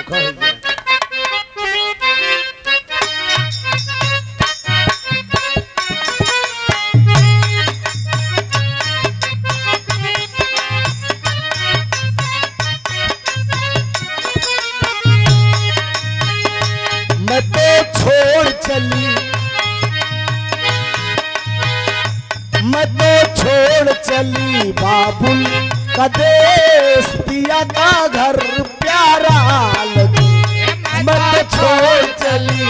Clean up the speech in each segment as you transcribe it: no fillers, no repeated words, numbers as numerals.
देखो मैं तो छोड़ चली, मैं तो छोड़ चली बाबुल का देश, पिया का घर प्यारा लगी। मैं तो छोड़ चली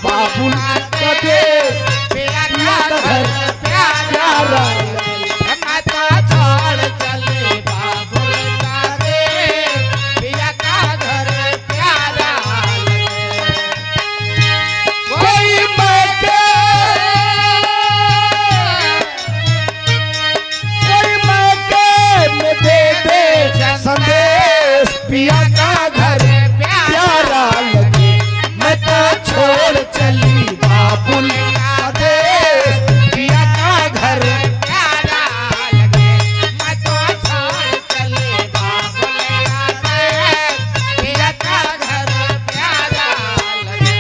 बाबुल का देश, पिया का घर प्यारा लगी। मैं तो छोड़ चली बाबुल का देश, पिया का घर प्यारा लगे। कोई मैके में दे दे संदेश, पिया का घर प्यारा लगे। मैं तो छोड़ चली बाबुल का देश, पिया का घर प्यारा लगे। मैं तो छोड़ चली बाबुल का देश, पिया का घर प्यारा लगे।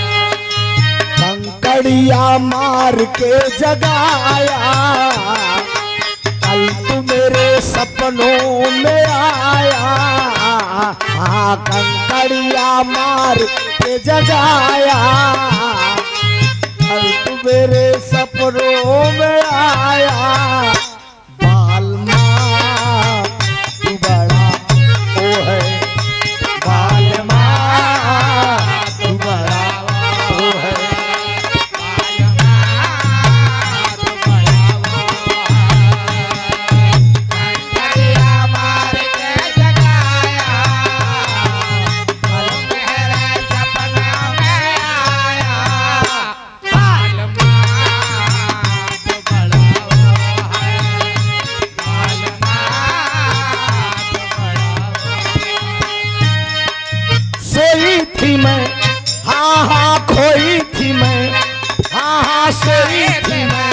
कंकड़िया मार के जगाया, कल तू मेरे सपनों में आया। हाँ कंकड़िया मार के जगाया, कल तू मेरे सपनों में आया। बालमा तू बड़ा ओ है, बालमा तू बड़ा ओ है। सोई थी मैं, हाँ हाँ खोई थी मैं, हाँ हाँ सोई थी मैं।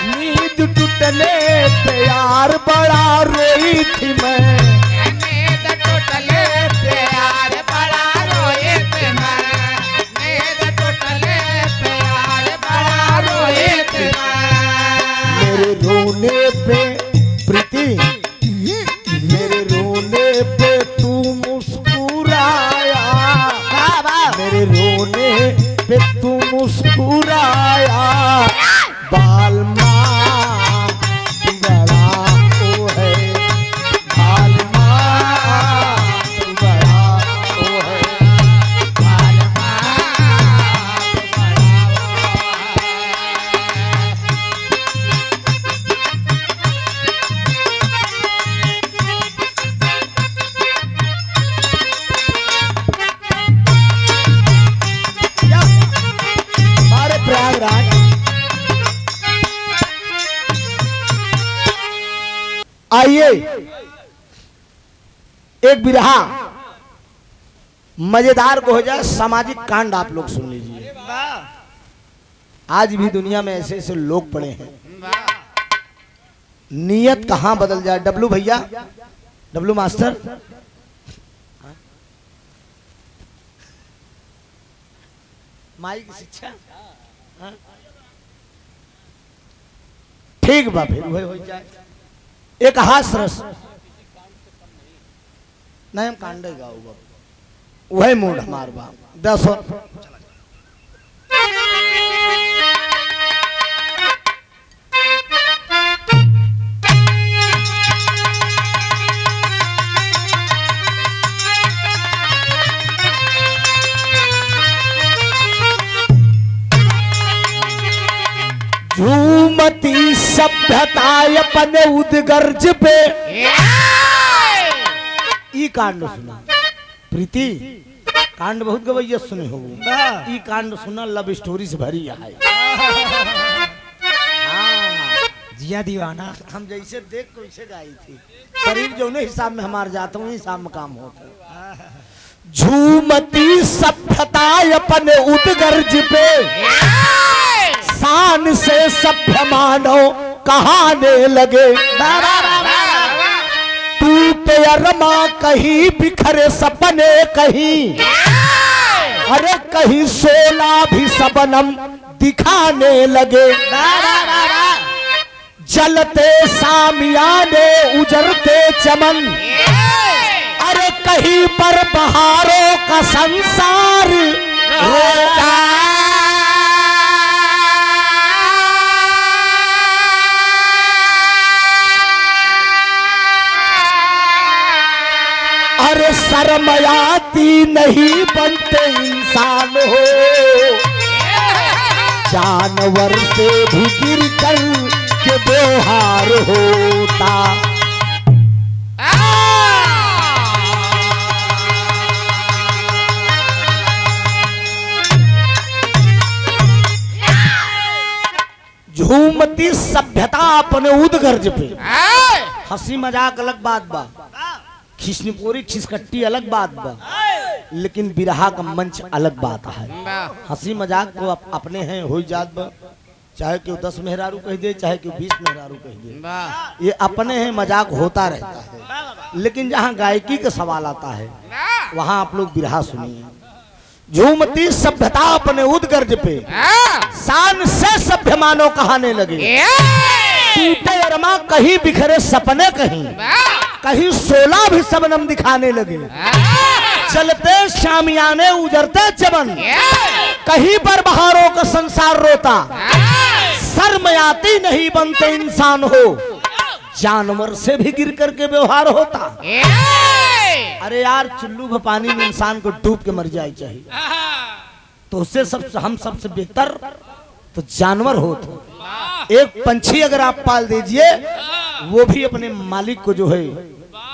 नींद टूटने पे यार बड़ा रोई थी मैं। मेरे रोने पे प्रीति, मेरे रोने पे तू मुस्कुराया। मेरे रोने पे तू मुस्कुराया। बालमा तू बड़ा ओ है, बालमा तू बड़ा ओ है। हमारे प्रयागराज आइए एक बिरहा मजेदार को हो जाए, सामाजिक कांड आप लोग सुन लीजिए। आज भी दुनिया में ऐसे ऐसे लोग पड़े हैं, नियत कहां बदल जाए। डब्लू भैया, डब्लू मास्टर, माई की शिक्षा हाँ? ठीक बा, फिर वही हो जाए। एक हास रस नहीं, हम कांडे गाऊंगा, वही मूड हमार बा 10 और झूमती सभ्यता अपने उद्गर्ज पे। ई कांड सुना प्रीति, कांड बहुत गवैया सुने हो। ई कांड सुना लव स्टोरी से भरी है। जिया दीवाना हम जैसे देख को वैसे गाई थी। शरीर जो ने हिसाब में हमार जाता हूँ, हिसाब में काम होता। झूमती सभ्यता अपने उद्गर्ज पे, शान से सभ्य मानो कहाने लगे। टूटे अरमा कहीं बिखरे सपने कहीं, अरे कहीं सोना भी सबनम दिखाने लगे। जलते सामियाने उजरते चमन, अरे कहीं पर बहारों का संसार रोता। अरे शर्मयाती नहीं बनते इंसान हो, जानवर से भी गिर कर के व्यवहार होता। झूमती सभ्यता अपने उद्गर्ज पे, हंसी मजाक अलग बात बा, खिसनीपोरी खिसकट्टी अलग बात बा, लेकिन बिरहा का मंच अलग बात है। हंसी मजाक को अपने हैं हो जात बा, चाहे क्यों 10 मेहरारू कह दे, चाहे क्यों 20 मेहरारू कह दे, ये अपने हैं, मजाक होता रहता है। लेकिन जहाँ गायकी का सवाल आता है वहाँ आप लोग बिरहा सुनिए। झूमती सभ्यता अपने उद्गर्ज पे, शान से सभ्य मानो कहाने लगे। टूटे अरमा कहीं बिखरे सपने कहीं, कहीं सोला भी सबनम दिखाने लगे। चलते शामियाने उजरते चमन, कहीं पर बहारों का संसार रोता। शर्मयाती नहीं बनते इंसान हो, जानवर से भी गिर करके व्यवहार होता। अरे यार चुल्लू भ पानी में इंसान को डूब के मर जाए चाहिए, तो उससे हम सबसे बेहतर तो जानवर होते। एक पंछी अगर आप पाल दीजिए, वो भी अपने मालिक को जो है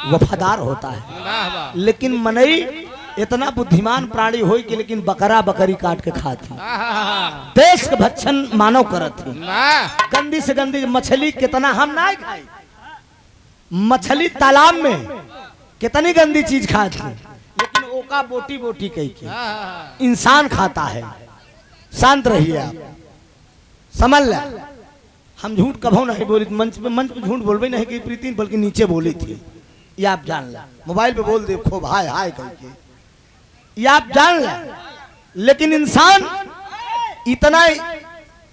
वफादार होता है। लेकिन मनई इतना बुद्धिमान प्राणी हो कि लेकिन बकरा बकरी काट के खाती, देश के भक्षण मानव करत थी। गंदी से गंदी मछली कितना हम ना खाई, मछली तालाब में कितनी गंदी चीज खाती, लेकिन ओका बोटी बोटी कही के इंसान खाता है। शांत रहिए आप, समझ ले। हम झूठ कभो नहीं बोली, मंच पे झूठ बोलबे नहीं की प्रीति, बल्कि नीचे बोली थी, ये आप जान ला। मोबाइल पे बोल दे खूब हाय हाय करके, ये आप जान ला। लेकिन इंसान इतना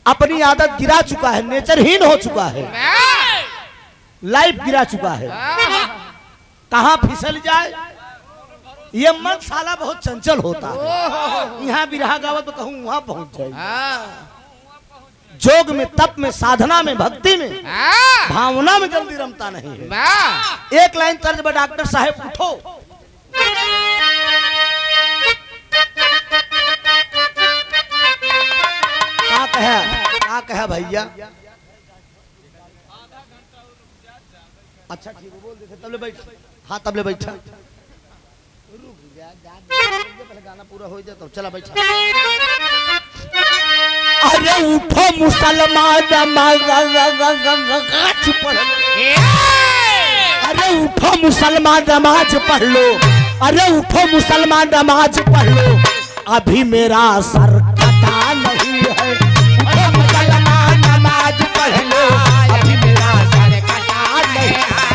अपनी आदत गिरा चुका है, नेचरहीन हो चुका है, लाइफ गिरा चुका है। कहाँ फिसल जाए, ये मन साला बहुत चंचल होता है। यहाँ बिरहा गावत तो कहूँ वहां पहुंच जाए। जोग में, तप में, साधना में, भक्ति में, भावना में जल्दी रमता नहीं है। एक लाइन तर्ज पर डॉक्टर साहब उठो। क्या कहा भैया? अच्छा ठीक है, बोल देते तबले बैठ। हाँ तबले बैठा, रुक जा, पहले गाना पूरा हो जाए तो चला बैठा। अरे उठो मुसलमान, अरे उठो मुसलमान नमाज पढ़ लो, अरे उठो मुसलमान नमाज पढ़ लो, अभी मेरा सर कटा नहीं है। उठो मुसलमान नमाज पढ़ लो, अभी मेरा सर कटा नहीं है।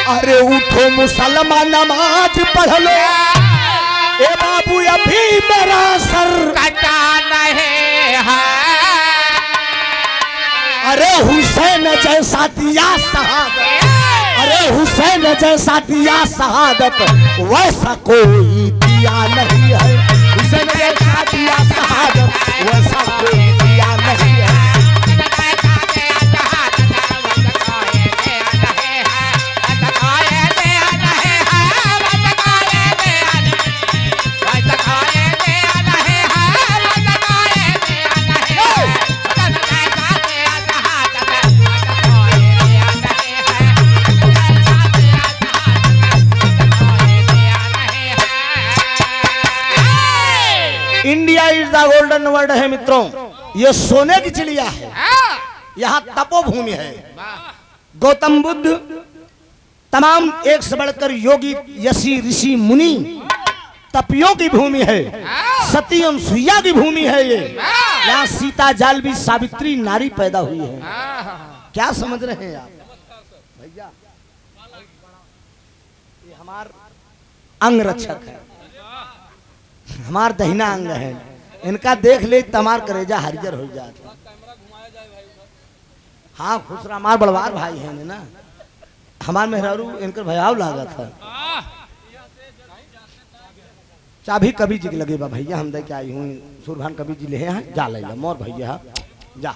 अरे उठो मुसलमान नमाज पढ़ लो, ए बाबू अभी मेरा सर कटा नहीं है। अरे हुसैन जैसा दिया शहादत, अरे हुसैन जैसा दिया शहादत, वैसा कोई दिया नहीं है। हुसैन जैसा दिया शहादत, वैसा कोई दिया नहीं है। India is the golden world है मित्रों, ये सोने की चिड़िया है। यहाँ तपोभूमि है। गौतम बुद्ध तमाम एक से बढ़कर योगी यशी ऋषि मुनि तपियों की भूमि है, सती अनुसुईया की भूमि है ये। यहाँ सीता जालवी सावित्री नारी पैदा हुई है। क्या समझ रहे हैं आप भैया? ये हमार अंग रक्षक है, हमार दहिना अंग है। इनका देख ले तमार करेजा हरिजर हो जाता। हाँ खुसरा हमार बड़वार भाई है ना, हमार मेहरारू इनकर भयाव लागत है। चाबी कभी जी लगे बा भैया, हम दे के आई हूँ सुरभान कभी जी ले हैं जा ले मोर भैया जा।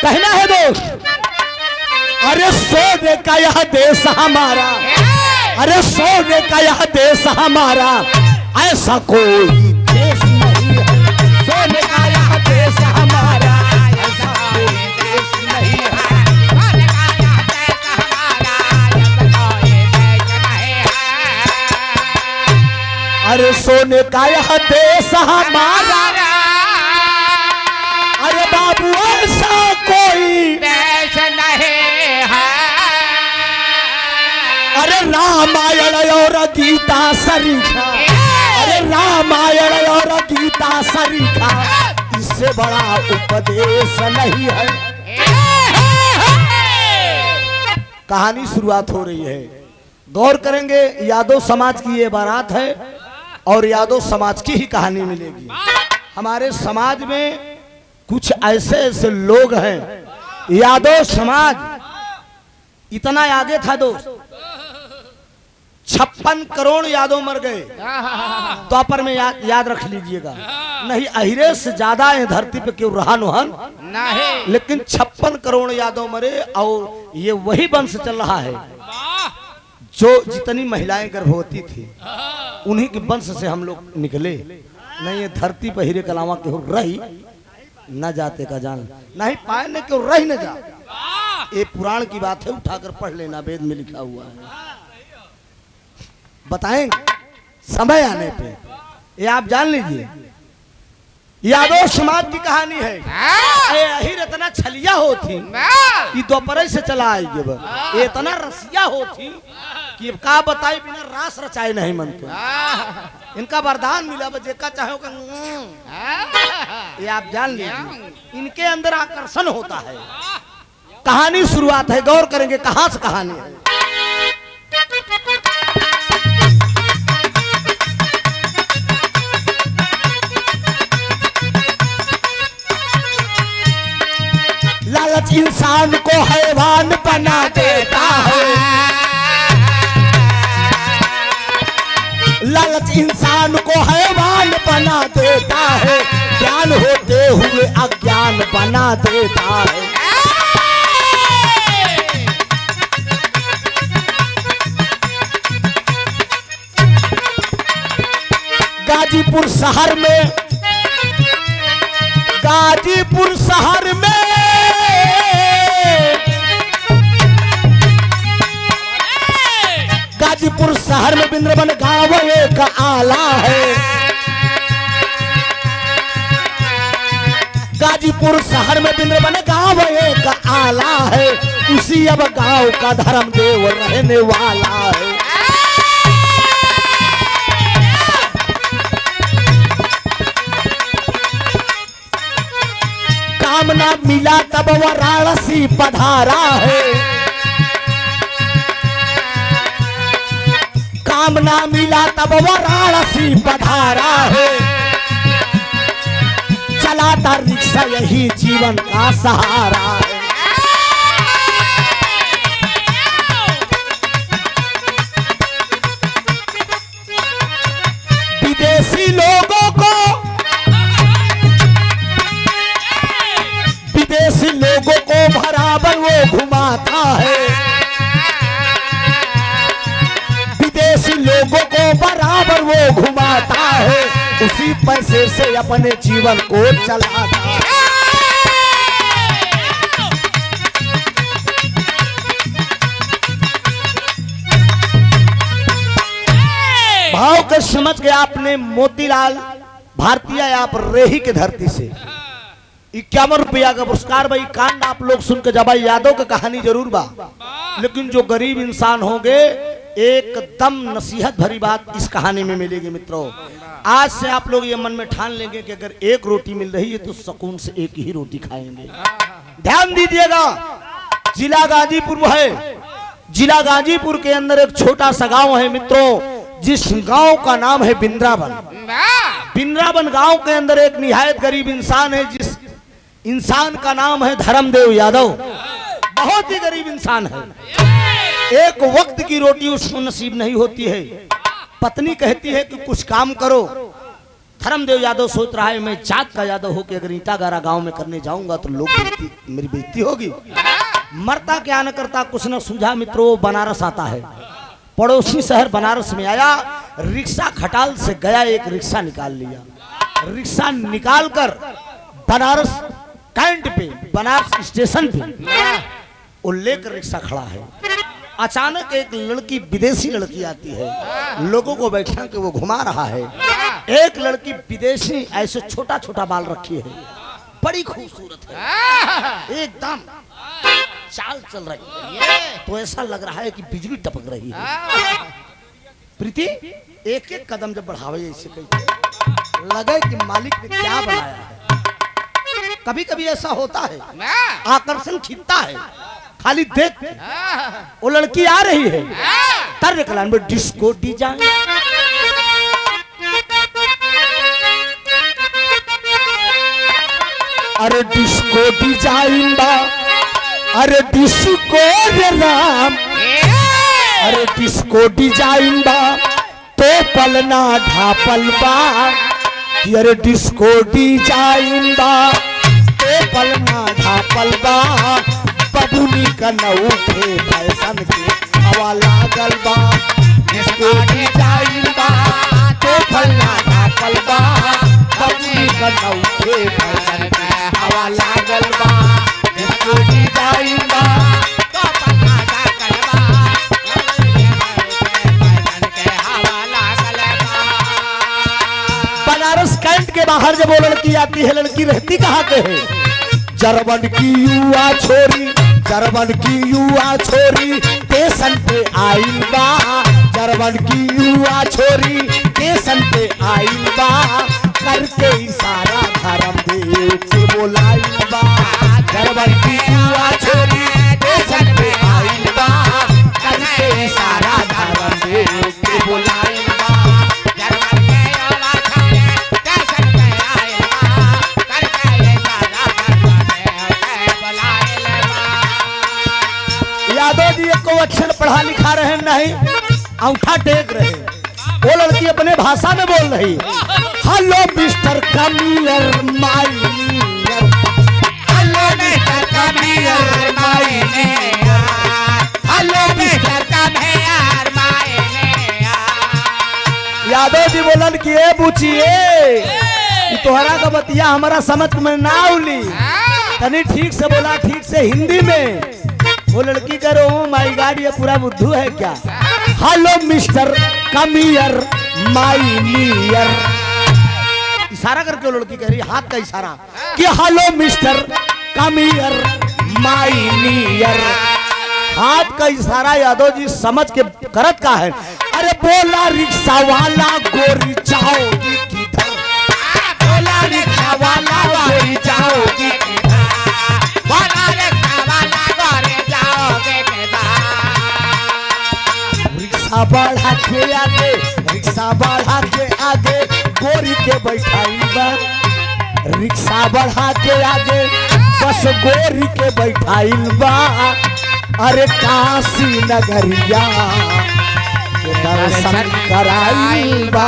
कहना है दोस्त, अरे सोने का यह देश हमारा, अरे सोने का यह देश हमारा, ऐसा कोई देश नहीं है। सोने का यह देश हमारा, ऐसा कोई देश नहीं है। सोने का यह देश हमारा, ऐसा कोई देश नहीं है। अरे सोने का यह देश हमारा, अरे बाबू ऐसा कोई देश नहीं है। अरे रामायण और गीता सरीखा, अरे रामायण और गीता सरीखा, इससे बड़ा उपदेश नहीं है। कहानी शुरुआत हो रही है, गौर करेंगे। यादव समाज की ये बारात है और यादव समाज की ही कहानी मिलेगी। हमारे समाज में कुछ ऐसे ऐसे लोग हैं, यादव समाज इतना आगे था दोस्त, 56 करोड़ यादव मर गए द्वापर में। याद रख लीजिएगा, नहीं अहिरे से ज्यादा है धरती पे क्यों रहा नोहन नहीं, लेकिन 56 करोड़ यादव मरे। और ये वही वंश चल रहा है जो जितनी महिलाएं गर्भवती थी उन्हीं के वंश से हम लोग निकले। नहीं ये धरती पर हीरे कलावा के रही न जाते का जान नहीं पाए न क्यों रही न जा। ये पुराण की बात है, उठाकर पढ़ लेना, वेद में लिखा हुआ है। बताएंगे समय आने पे, ये आप जान लीजिए। यादव समाज की कहानी है। यही इतना छलिया होती कि दोपहर से चला आई, ये इतना रसिया होती कि का बताई बिना रास रचाए नहीं मन के। इनका वरदान मिला बजे का चाहो का, ये आप जान लीजिए। इनके अंदर आकर्षण होता है। कहानी शुरुआत है, गौर करेंगे कहां से कहानी है। लालच इंसान को हैवान बना देता है, लालच इंसान को हैवान बना देता है, ज्ञान होते हुए अज्ञान बना देता है। गाजीपुर शहर में, गाजीपुर शहर में गाजीपुर शहर में बिंद्रबन गांव एक आला है। गाजीपुर शहर में बिंद्रबन गांव एक आला है, उसी अब गांव का धर्मदेव रहने वाला है। काम ना मिला तब वाराणसी पधारा है, काम ना मिला तब वाराणसी पधारा है। चलाता रिक्शा यही जीवन का सहारा है। विदेशी लोगों को, विदेशी लोगों को बराबर वो घुमाता है, विदेशी लोगों को बराबर वो घुमाता है, उसी पैसे से अपने जीवन को चलाता है। भाव के समझ गया आपने। मोतीलाल भारतीय आप रेही के धरती से 51 रुपया का पुरस्कार। भाई कांड आप लोग सुन के जब यादव की कहानी जरूर बा। लेकिन जो गरीब इंसान होंगे एकदम नसीहत भरी बात इस कहानी में मिलेगी मित्रों। आज से आप लोग ये मन में ठान लेंगे कि अगर एक रोटी मिल रही है तो सुकून से एक ही रोटी खाएंगे। ध्यान दीजिएगा, जिला गाजीपुर है। जिला गाजीपुर के अंदर एक छोटा सा गांव है मित्रों, जिस गांव का नाम है बिंद्रावन। बिंद्रावन गांव के अंदर एक निहायत गरीब इंसान है, जिस इंसान का नाम है धर्मदेव यादव। बहुत ही गरीब इंसान है। एक वक्त की रोटी उसको नसीब नहीं होती है। पत्नी कहती है कि कुछ काम करो। धर्मदेव यादव सोच रहा है, मैं जात का यादव हो कि अगर ईटा गारा गांव में करने जाऊंगा तो लोग मेरी बेइज्जती होगी। मरता क्या न करता, कुछ न सूझा मित्रों, बनारस आता है। पड़ोसी शहर बनारस में आया, रिक्शा खटाल से गया, एक रिक्शा निकाल लिया। रिक्शा निकाल कर बनारस कैंट पे, बनारस स्टेशन पे वो लेकर रिक्शा खड़ा है। अचानक एक लड़की, विदेशी लड़की आती है, लोगों को बैठा के वो घुमा रहा है। एक लड़की विदेशी, ऐसे छोटा छोटा बाल रखी है, बड़ी खूबसूरत है, एकदम चाल चल रही है तो ऐसा लग रहा है कि बिजली टपक रही है। प्रीति एक एक कदम जब बढ़ावे ऐसे कही, लगे कि मालिक ने क्या बनाया है। कभी कभी ऐसा होता है, आकर्षण खींचता है, खाली देख वो लड़की आ रही है, तर कलान में डिस्को डिजाइन, अरे डिस्को डिजाइन बा, अरे डिस्को रे राम, अरे डिस्को डिजाइन बा तो पलना ढापल बा, अरे डिस्को डिजाइन बा तो पलना ढापल बा, बबुनी का नौखे फैशन के हवा लागल बा, डिस्को डिजाइन बा तो पलना ढापल बा, बबुनी का नौखे फैशन के हवा लागल बा, डिस्को डिजाइन बा तो पलना ढापल बा, फैशन के हवा लागल बा। बनारस कैंट के बाहर जब वो लड़की आती है, लड़की रहती कहाँ पे है? जर्मन की युवा छोरी, जर्मन की युवा छोरी स्टेशन पे आइल बा, जर्मन की युवा छोरी स्टेशन पे आइल बा, करके इशारा धर्मदेव के बोलाइल बा, जर्मन की युवा छोरी स्टेशन पे आइल बा, करके इशारा धर्मदेव के बोलाइल बा, जर्मन के युवा छोरी स्टेशन पे आइल बा, करके इशारा धर्मदेव के बोलाइल बा। यादव जी को अक्षर पढ़ा लिखा रहे नहीं, अंगूठा टेक रहे। वो लड़की अपने भाषा में बोल रही, हेलो मिस्टर कमियर माय नियर, हेलो मिस्टर कमियर माय नियर, हेलो मिस्टर कमियर माय नियर। यादव जी बोलन कि ए बुचिए, तोहरा का बतिया हमारा समझ में ना उली, तनी ठीक से बोला, ठीक से हिंदी में। वो लड़की करो माई गाड़ी, ये पूरा बुद्धू है क्या? हेलो मिस्टर कमियर माई नियर, इशारा करके वो लड़की कह रही, हाथ का इशारा कि हेलो मिस्टर कमियर माई नियर। हाथ का इशारा यादव जी समझ के करत का है। अरे बोला रिक्शा वाला गोरी जाओगी किधर, बोला रिक्शा वाला गोरी जाओगी किधर, बोला रिक्शा वाला गोरी जाओगी किधर। रिक्शा बढ़ा के आगे, रिक्शा बढ़ा के आगे गोरी के बैठाई बा, रिक्शा बढ़ा के आगे बस गोरी के बैठाई बा। अरे काशी नगरिया के दर्शन कराई बा,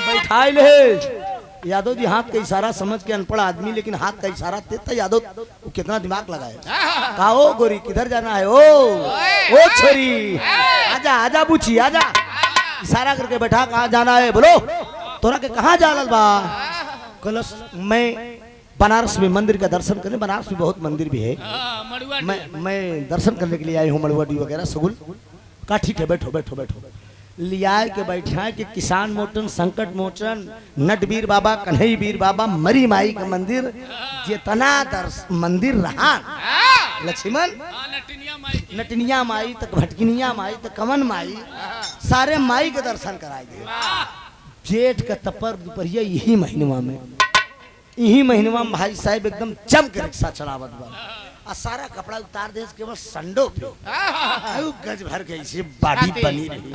बैठाई है। यादव जी हाथ का इशारा समझ के अनपढ़ आदमी, लेकिन हाथ का इशारा देता यादव वो कितना दिमाग लगाए। कहा ओ गोरी किधर जाना है? ओ छोरी आजा, आजा बुची आजा, इशारा करके बैठा। कहाँ जाना है? बोलो तोरा के कहाँ जालल बा? कलश मैं बनारस में मंदिर का दर्शन करने, बनारस में बहुत मंदिर भी है, मैं दर्शन करने के लिए आई हूँ, मड़ुआडी वगैरह सगुल। कहा ठीक है बैठो बैठो बैठो। लिया के बैठा कि किसान मोचन, संकट मोचन, नटवीर बाबा, कन्हई वीर बाबा, मरी माई का मंदिर, जितना मंदिर रहा लक्ष्मण नटनिया माई तक भटकिनिया माई तक कमन माई सारे माई के दर्शन कराए गए। जेठ का तपर दोपहरिया यही महीनवा में भाई साहब एकदम जम के रिक्शा चलावत बा और सारा कपड़ा उतार दे केवल संडो पे गज भर के ऐसे बॉडी बनी रही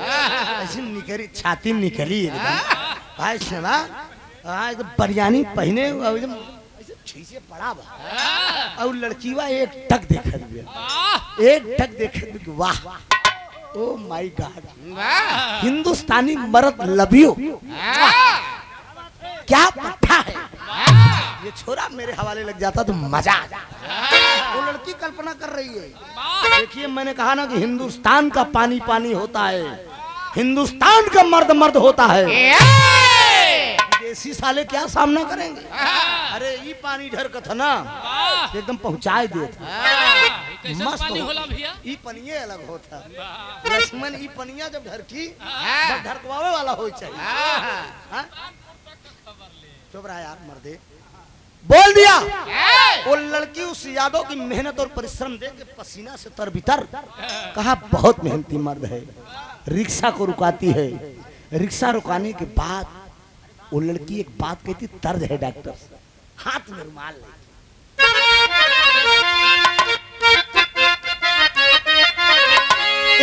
ऐसे निकली छाती निकली भाई सुना एकदम बरियानी पहने एकदम छीसे पड़ा बा और लड़कीवा एक टक देखत वाह ओ माय गॉड हिंदुस्तानी मर्द लवियो क्या पट्टा है ये छोरा मेरे हवाले लग जाता तो मजा आ जाता। वो लड़की कल्पना कर रही है देखिए मैंने कहा ना कि हिंदुस्तान का पानी पानी होता है हिंदुस्तान का मर्द मर्द होता है विदेशी साले क्या सामना करेंगे। अरे ये पानी ढर का था ना एकदम पहुंचाए दे मस्त ई पनिये अलग होता लक्ष्मण ई पनिया जब ढरकी ढरकवावे वाला हो चाहिए। चुप रहा यार मर्दे बोल दिया। वो लड़की उस यादव की मेहनत और परिश्रम देख के पसीना से तरबितर कहा बहुत मेहनती मर्द है। रिक्शा को रुकाती है रिक्शा रुकाने के बाद वो लड़की एक बात कहती तर्ज है डॉक्टर हाथ में रुमाल ले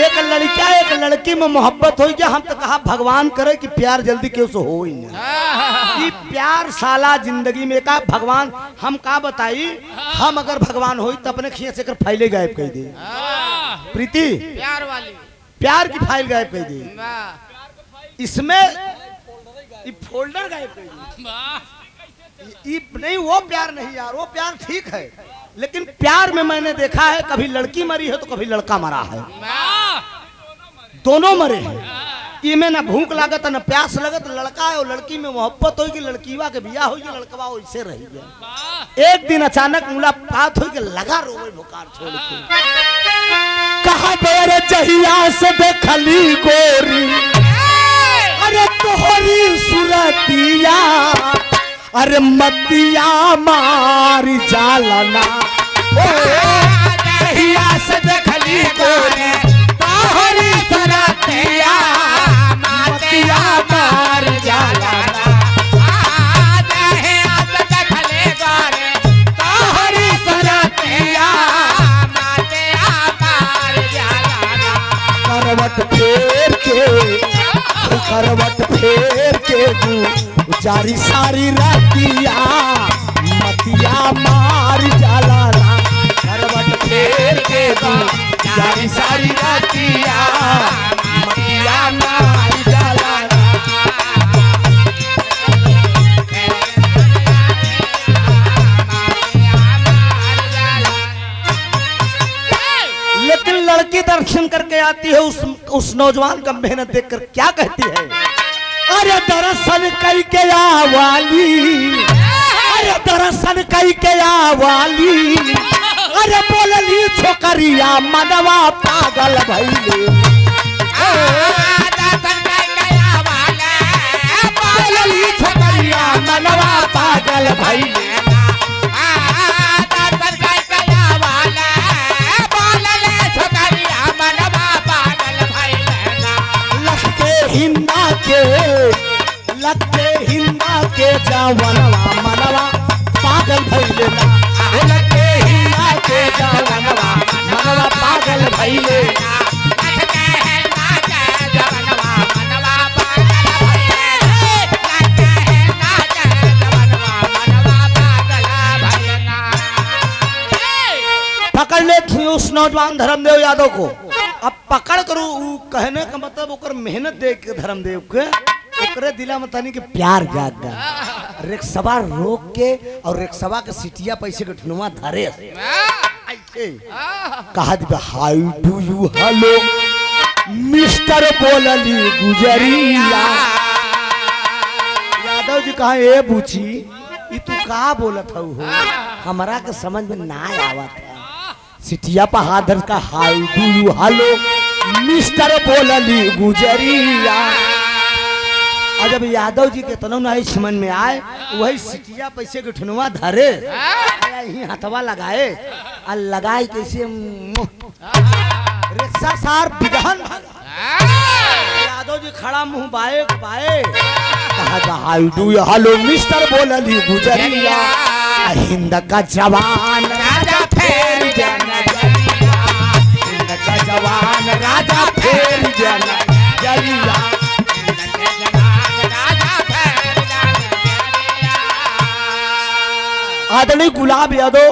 एक लड़का एक लड़की में मोहब्बत हो गया हम तो कहा भगवान करे कि प्यार जल्दी क्यों से हो ही नहीं प्यार साला जिंदगी में का भगवान हम का बताई हम अगर भगवान हो तो अपने खिए से कर फाइले गायब कर दे प्रीति प्यार की फाइल गायब कर दे इसमें फोल्डर गायब कर दे नहीं वो प्यार नहीं यार वो प्यार ठीक है लेकिन प्यार में मैंने देखा है कभी लड़की मरी है तो कभी लड़का मरा है दोनों मरे हैं इमें ना भूख लागत ना प्यास लगत लड़का है और लड़की में मोहब्बत होगी लड़कीवा के बियाह होगी लड़कवा वैसे रही गया एक दिन अचानक मुलाकात होगी लगा रोवे भुकार छोड़ के कहा बेरे जहिया से देखली गोरी अरे तोहरी सुरतिया अरे मतिया मारी जालना जहिया से देखली गोरी तोहरी सुरतिया मतिया मारी जालना जहिया से देखली गोरी तोहरी सुरतिया मतिया मारी जालना करवट फेर के जारी सारी रातिया मतिया मार जाला करवट फेर के जारी सारी रातिया मतिया मार जाला लेकिन लड़की दर्शन करके आती है उस नौजवान का मेहनत देखकर क्या कहती है अरे दरअसल कई के आवाली अरे दरअसल कई के आवाली अरे बोलली छोकरिया मनवा पागल भइले बोलली छोकरिया मनवा पागल भइले लगते हिंदा के जवनवा मनवा पागल भइले लगते हिंदा के जवनवा मनवा पागल भइले पकड़ ले थी उस नौजवान धर्मदेव यादव को अब पकड़ करू कहने का मतलब ओकर मेहनत देख के धर्मदेव के ओकरे दिला में तनी के प्यार जाग गया रिक्शा रोक के और रिक्शा के सिटिया पैसे के ठुनवा धरे ऐसे कहा दिबा हाउ डू यू हेलो मिस्टर बोलली गुजरिया यादव जी कहा ए बूची ई तू का बोलत हो हमरा के समझ में ना आवत है सिटिया पर हाथ धर का हाउ डू यू हेलो मिस्टर बोलली गुजरिया और जब यादव जी के तनो नहीं समझ में आए वही सिटिया पैसे के ठुनवा धरे यही हथवा लगाए आ लगाई कैसे रिक्शा सार बिगहन यादव जी खड़ा मुंह बाए बाए कहा हाउ डू हेलो मिस्टर बोलली गुजरिया हिंद का जवान राजा फेर जनजरिया हिंद का जवान राजा फेर जनजरिया आदरणीय गुलाब यादव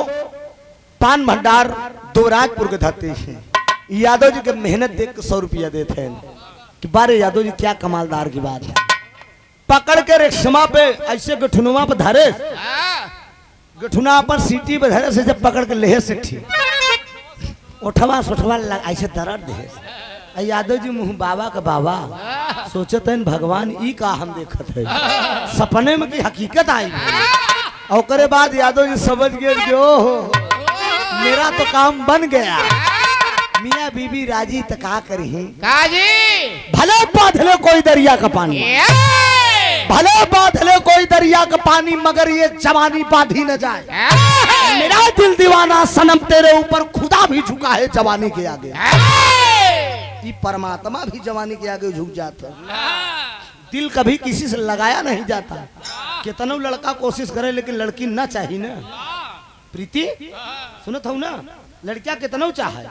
पान भंडार दोराजपुर के धरती हैं। यादव जी के मेहनत देख के 100 रुपया देते हैं कि बारे यादव जी क्या कमालदार की बात है। पकड़ के रिक्शा पे ऐसे गठुनुआ पे धरे गठुना पर सीटी पे धरे से जब पकड़ के लेहे से ठीक उठवा सुठवा ऐसे दर्द दे। यादव जी मुँह बाबा का बाबा सोचते हैं भगवान ई का हम देखत है सपने में की हकीकत आई। और बाद यादव जी समझ गए कि ओहो मेरा तो काम बन गया। मियाँ बीबी राजी तो का करी काजी भले बादले कोई दरिया का पानी भले बादले कोई दरिया का पानी मगर ये जवानी बांधी न जाए। मेरा दिल दीवाना सनम तेरे ऊपर खुदा भी झुका है जवानी के आगे। ये परमात्मा भी जवानी के आगे झुक जाता है। दिल कभी किसी से लगाया नहीं जाता। कितना लड़का कोशिश करे लेकिन लड़की ना चाहिए ना। प्रीति सुनत हो ना लड़कियां कितना चाहे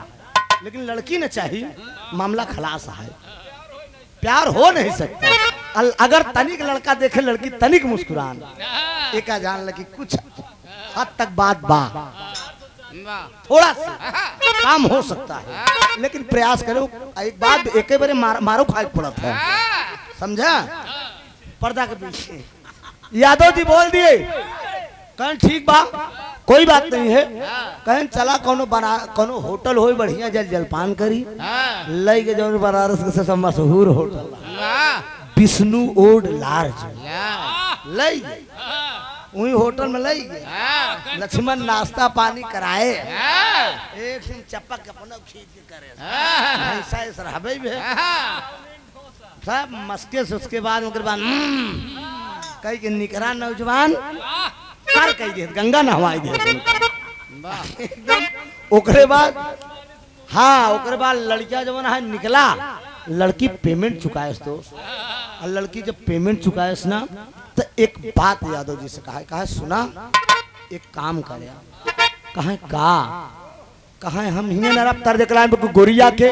लेकिन लड़की न चाहिए मामला खलास है। प्यार हो नहीं सकता। अगर तनिक लड़का देखे लड़की तनिक मुस्कुरान एक जान लगी कुछ हद तक बात बा थोड़ा सा काम हो सकता है लेकिन प्रयास करो। एक बात एक बारे मारो खाए पड़ता है समझा। पर्दा के पीछे यादव जी बोल दिए कहीं ठीक बा कोई बात नहीं है। कहीं चला कोनो होटल हो बढ़िया जल जलपान करी लई के जो बनारस के सबसे मशहूर होटल विष्णु ओड लार्ज लई वही होटल में लई लक्ष्मण नाश्ता पानी कराए एक दिन चप्पक अपना खींच के करे ऐसा ऐसा हबे भी सब मस्के से उसके बाद कहीं के निकरा नौजवान कर कही दे गंगा नहवाई दे एकदम। ओकरे बाद हाँ ओकरे बाद लड़किया जब है निकला लड़की पेमेंट चुकाए दोस्त और लड़की जब पेमेंट चुकाए ना तो एक बात यादव जी से कहा सुना एक काम करे कहा हम हिंगे नरब तर देखला गोरिया के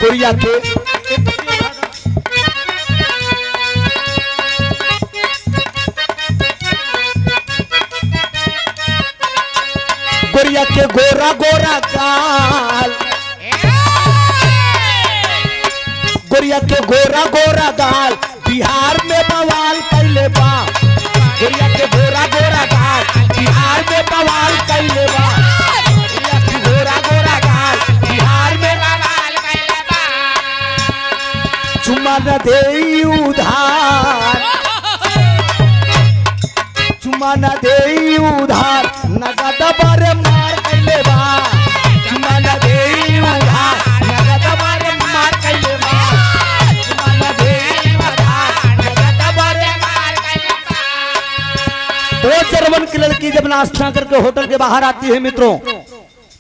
गोरिया के गोरिया के गोरा गोरा गाल गोरिया के गोरा गोरा गाल बिहार में बवाल कैले बा। गोरिया के गोरा गोरा गाल बिहार में बवाल कैले बा। गोरिया के गोरा गोरा गाल बिहार में बवाल कैले बा। चुमा न दे उधार चुमा न दे उधार नगद बारे मार कैले बा। चुमा न दे उधार नगद बारे मार कैले बा। चुमा न दे उधार नगद बारे मार कैले बा। दो चरवन की लड़की जब नाश्ता करके होटल के बाहर आती है मित्रों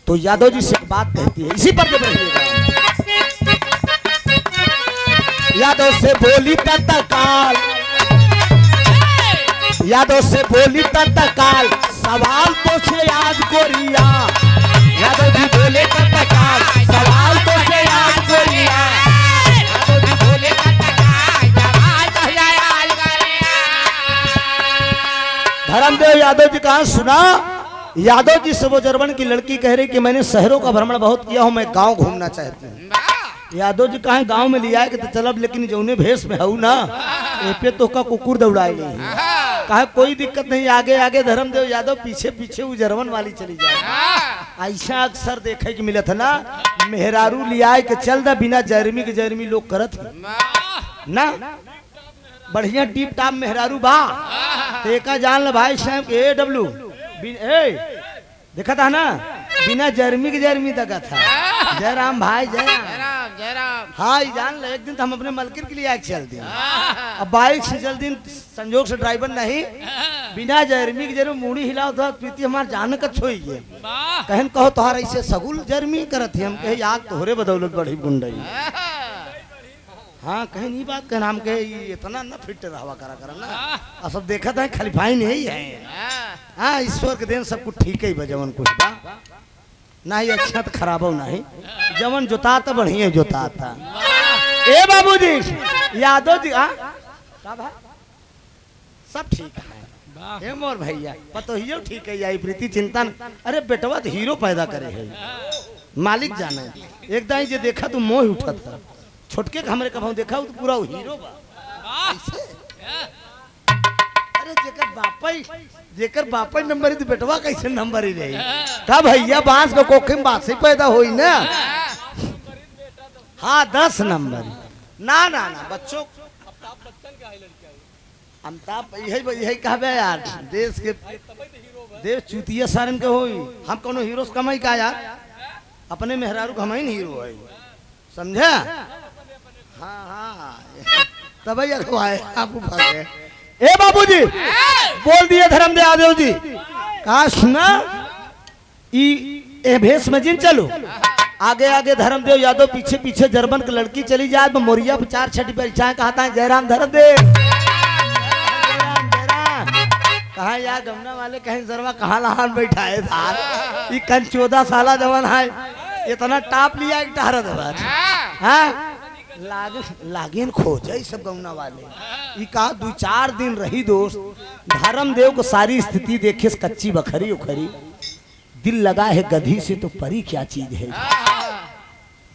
तो यादव जी से एक बात कहती है इसी पर रहिएगा। यादव से बोली तत्काल यादव से बोली तत्काल सवाल पूछे आज गोरिया। यादव जी बोले तत्काल सवाल पूछे आज गोरिया। यादव जी बोले तत्काल सवाल पूछे आज गोरिया। धर्मदेव यादव जी कहा सुना यादव जी से वो जर्मन की लड़की कह रही कि मैंने शहरों का भ्रमण बहुत किया हूँ मैं गांव घूमना चाहती हूँ। यादव जी कहा गांव में लिया कि तो चलब लेकिन जौने भेष में हूँ ना ए पे तो का कुकुर दौड़ाई नहीं कहा कोई दिक्कत नहीं आगे आगे धर्मदेव यादव पीछे पीछे वो जर्मन वाली चली जाए। ऐसा अक्सर देखे कि मिलत है ना मेहरारू लिया के चल दा बिना जर्मी के जर्मी लोग करत ना बढ़िया टीप टाप मेहरारू बा तो एक जान ल भाई साहब के AW देखा था ना बिना जर्मी के जर्मी तक था। जयराम भाई जयराम हाँ ये जान ले, एक दिन तो हम अपने मलकिन के लिए आग चल दिए। अब बाइक से चल दिन संजोग से ड्राइवर नहीं, बिना जर्मी के जरूर मुड़ी हिलाओ तो प्रीति हमार जान का छोई है। कहन कहो तोहार ऐसे सगुल जर्मी करत है, हम कहे यार तोहरे बदौलत बड़ी गुंडई। हाँ कहीं नहीं बात कहना, हम कहे ये इतना न फिट रहा करा ना, और सब देखा था खलीफाई नहीं है। हाँ ईश्वर के दिन सब कुछ ठीक ही बजवन कुछ बा ना ही अच्छा तो खराब हो नहीं, जवन जोताता बढ़िया जोताता। ए बाबूजी यादव जी हाँ सब ठीक है। ए मोर भैया पतोहियो ठीक है, यही प्रीति चिंता न। अरे बेटवा तो हीरो पैदा करे है, मालिक जाने। एक दाई जे देखा तो मोह उठा था, छोटके के हमरे कभी देखा तो पूरा हीरो बा। अरे जेकर बापा नंबर ही तो बेटवा कैसे नंबर ही रही का भैया, बांस को कोखे में बात से पैदा हुई ना। हाँ 10 नंबर ना ना ना बच्चों अमिताभ यही कहबे यार, देश के देश चूतिया सारन के होई, हम कोनो हीरो से कमाई का यार, अपने मेहरारू हम ही हीरो है समझे। हाँ हाँ तब आपको भागे। ए बाबूजी बोल दिए धर्मदेव यादव जी, कहा सुना ए भेष में जिन चलो, आगे आगे धर्मदेव यादव पीछे पीछे जर्मन की लड़की चली जाए, मोरिया 4 छठी पर चाहे कहता है जयराम धर्मदेव कहा यार गमना वाले कहीं जरवा कहाँ लहान बैठा है यार, ये कन 14 साल जवान है, इतना टाप लिया एक टहरा दबा। हाँ लागेन खोजे सब गौना वाले। कहा 2-4 दिन रही दोस्त, धर्मदेव को सारी स्थिति देखे कच्ची बखरी उखरी, दिल लगा है गधी से तो परी क्या चीज है।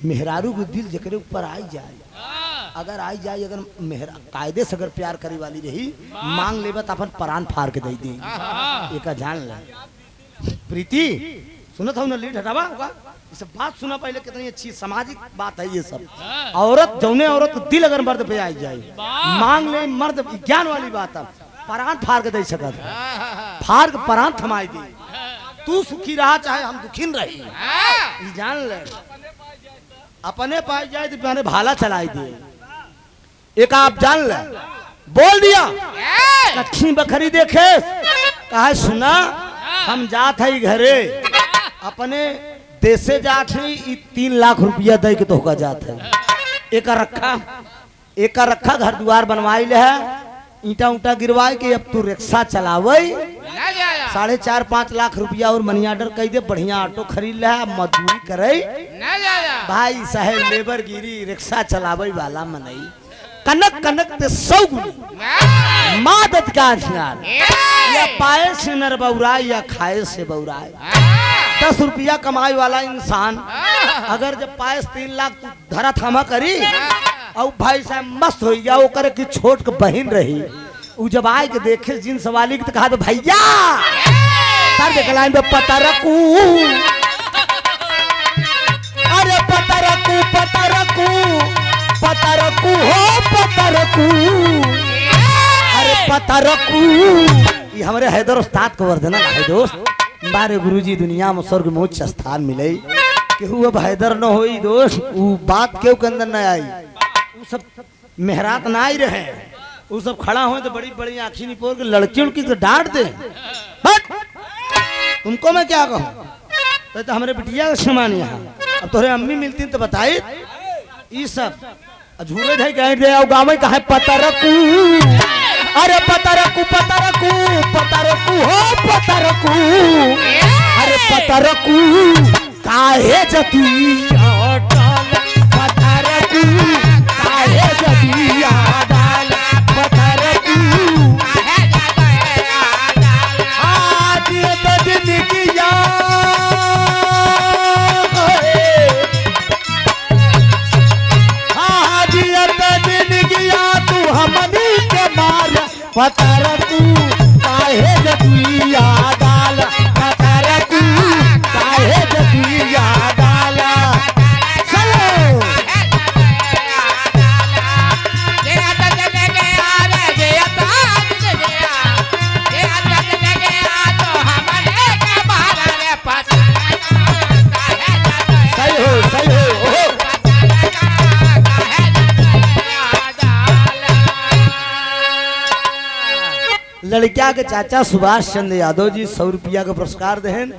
मेहरारू को दिल जकरे ऊपर आई जाए, अगर आई जाए, अगर मेहरा कायदे से अगर प्यार करे वाली रही, मांग लेबा तो अपन प्राण फाड़ के दे दे। एक जान ले प्रीति सुनत हो ना, लीड हटावा होगा सब बात सुना पहले, कितनी अच्छी सामाजिक बात है ये सब। औरत जौने औरत दिल अगर मर्द पे आई जाए, मांग ले मर्द, ज्ञान वाली बात है, प्राण फाड़ के दे सकत, फाड़ के प्राण थमाई दी। तू सुखी रहा चाहे हम दुखीन रही, ये जान ले। अपने पास जाए तो मैंने भाला चलाई दे, एक आप जान ले। बोल दिया कच्ची बखरी देखे, कहा सुना हम जात है घरे, अपने देसे जात है, 3 लाख रुपया दे के तो होगा जात है। एक रखा घर द्वार बनवाई ले है, ईटा उटा गिरवाई के अब तू रिक्शा चलावई, 4.5-5 लाख रुपया और मनी ऑर्डर कह दे, बढ़िया ऑटो खरीद ले, मजदूरी करे भाई साहेब, लेबर गिरी रिक्शा चलावई वाला मनई, कनक ते 100 गुनी मादत का झियार, या पाए से नर बौराए या खाए से बौराए। 10 रुपया कमाई वाला इंसान अगर जब पाए 3 लाख धरा थामा करी, और भाई साहब मस्त हो गया, वो करे कि छोट के बहन रही, वो जब आए के देखे जिन सवाली तो कहा भैया सर देख लाइन में पता रखू, अरे पता रखू पता रखू पता रखू हो पता रखू, अरे पता रखू। ये हमारे हैदर उस्ताद को वर्धना है दोस्त, बारे गुरुजी दुनिया में स्वर्ग में उच्च स्थान मिले, केहू अब हैदर न होई दोस्त, वो बात केहू के अंदर न आई, वो सब मेहरात ना आई रहे, वो सब खड़ा हो तो बड़ी बड़ी आँखी निपोर के लड़की उड़की तो डांट दे, बट तुमको मैं क्या कहूँ, तो हमारे बिटिया का समान यहाँ, अब तोहरे अम्मी मिलती तो बताई, ये सब अधूरे थे कह दे, और गाँव में कहा पता रखू, अरे पता रखू पता रखू पता रखू हो पता रखू, अरे पता रखू काहे जतिया डाल, पता रखू काहे जतिया डाल, पता रखू आज बदन किया, आज बदन किया तू हमनी के मार, पता रखू काहे जतिया डाल, पता रखू काहे जतिया डाल। चलो सही हो लड़किया के चाचा सुभाष चंद्र यादव जी 100 रुपया का पुरस्कार देहन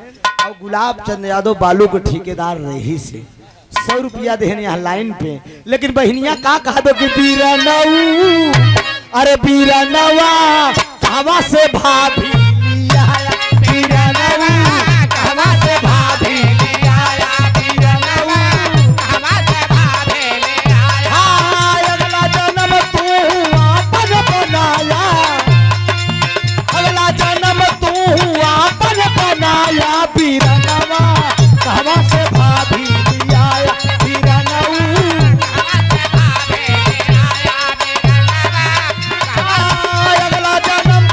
और गुलाब चंद यादव बालू के ठेकेदार रही से 100 रुपया देहन यहाँ लाइन पे। लेकिन बहनिया का कहा दो कि बीरा नऊ, अरे बीरा नवा कहवा से भाभी लिया आया, बीरा नवा कहवा से भाभी लिया आया, बीरा नवा कहवा से भाभी लिया आया। हाँ, अगला जन्म तू आपन बनाया, अगला जन्म तू आपन बनाया, बीरा नवा कहवा से भाभी लिया आया, बीरा नऊ अगला जन्म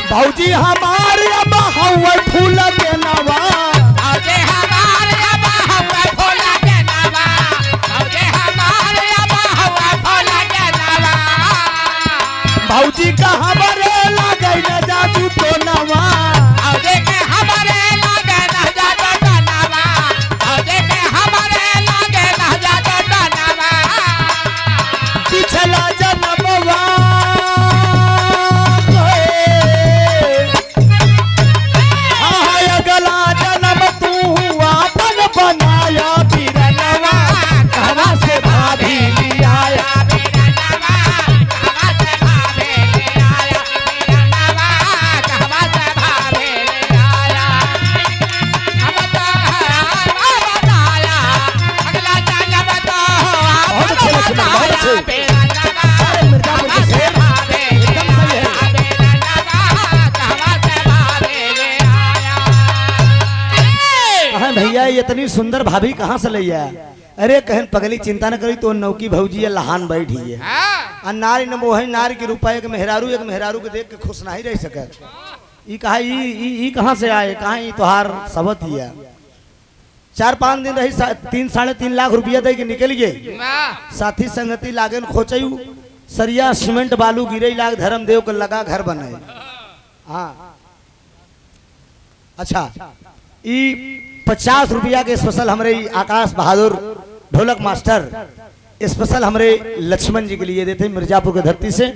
भौजी हमारे अब हवा फूल के नवा, भौजी का हमारे लगे न जादू तो नवा, पिछला जन्मवा हाँ, अगला जन्म तू आपन बनाया, बीरा नवा कहवा से भाभी लिया आया। भैया ये इतनी सुंदर भाभी कहाँ से ले आया? अरे कहन पगली चिंता न करी तो नौकी भौजी है लहान बैठी है आ नारी न मोह नारी के रूपा एक मेहरारू के देख के खुश नहीं रह सके। ई कहा ई कहाँ से आए? कहा ई तोहार सबत ही है। 4-5 दिन रही 3-3.5 लाख रुपया दे के निकल गए। साथी संगति लागन खोचयू सरिया सीमेंट बालू गिरे लाग धर्मदेव को लगा घर बनाए। हाँ अच्छा, ई 50 रुपया के स्पेशल हमारे आकाश बहादुर ढोलक मास्टर स्पेशल हमारे लक्ष्मण जी के लिए देते हैं मिर्जापुर की धरती से।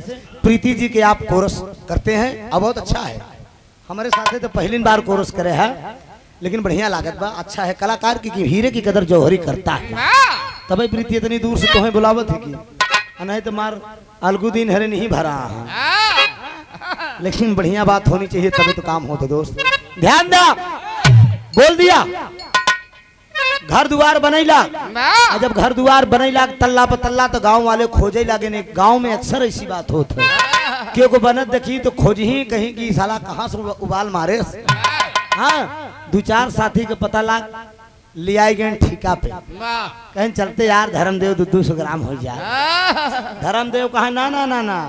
प्रीति जी के आप कोरस करते हैं और बहुत अच्छा है। हमारे साथ तो पहली बार कोरस करे है लेकिन बढ़िया लागत बा, अच्छा है। कलाकार की हीरे की कदर जौहरी करता है। तभी प्रीति इतनी दूर से तुम्हें बुलावत है कि नहीं तो मार अलगू दिन हरे नहीं भरा है। लेकिन बढ़िया बात होनी चाहिए तभी तो काम होता। दोस्त ध्यान दा, बोल दिया घर दुआर बनैला। जब घर दुआर बनैला तल्ला पर तल्ला तो गांव वाले खोजे लागे ने। गांव में अक्सर ऐसी बात होती है क्यों को बनत देखी तो खोज ही कहीं की साला कहाँ से उबाल मारे। हाँ 2-4 साथी के पता लाग ले आए गए ठिका पे, कहीं चलते यार धर्मदेव 200 ग्राम हो जाए। धर्मदेव कहा ना ना ना ना